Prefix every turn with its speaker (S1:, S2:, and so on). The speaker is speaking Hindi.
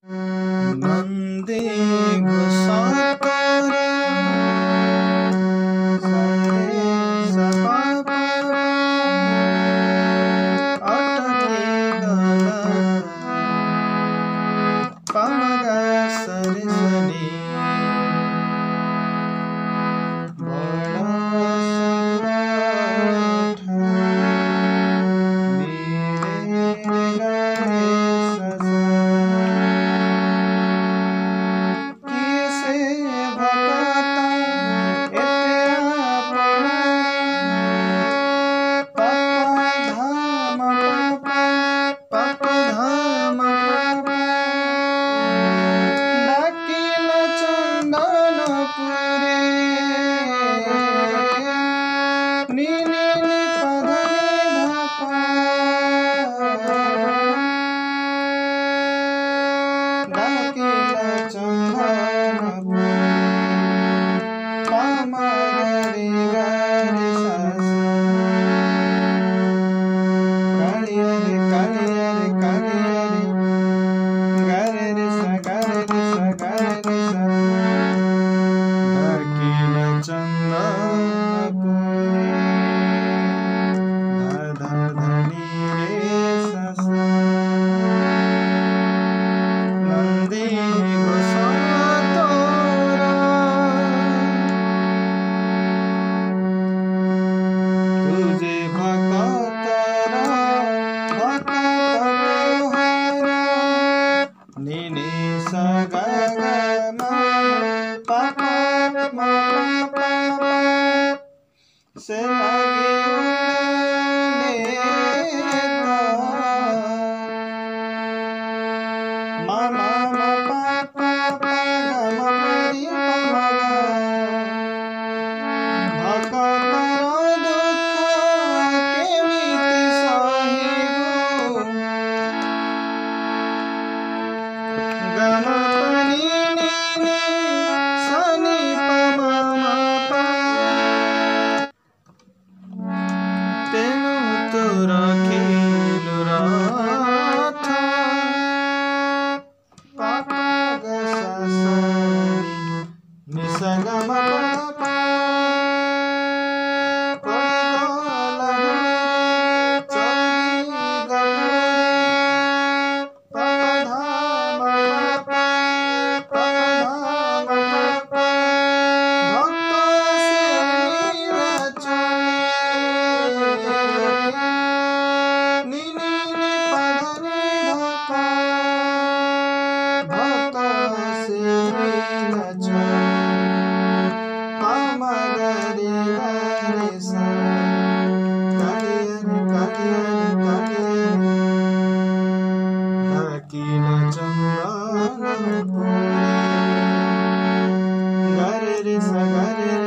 S1: नंदी घुसाकर संदेश पापा अटके गला पमगा सरसनी बड़ा संकट मेरे गणेश किसे भगता इतना पड़ा पापा धाम पापा धाम पापा डाकिल चंदनपुरे नीनी पधनी धपा डाकिल चंदनपुरे पामगरे गरे सस कालियरे कालियरे कालियरे गरे रे स गरे रे स गरे रे स डाकिल चंदनपुरे धा धनी रे सस नंदी घुसातोरा तुझे भक्तरा तोहरा नीनी स ग ग म पापा म पापा से लगे मामा पापा गम परी पमगा भक्तरा दुख केमिति सहिबु गम पनी नीनी सनि पमा तेनु तोर खेलु रथा पापा ग स नि स ग म पापा डाकिल चंदनपुरे गरे रे स गरे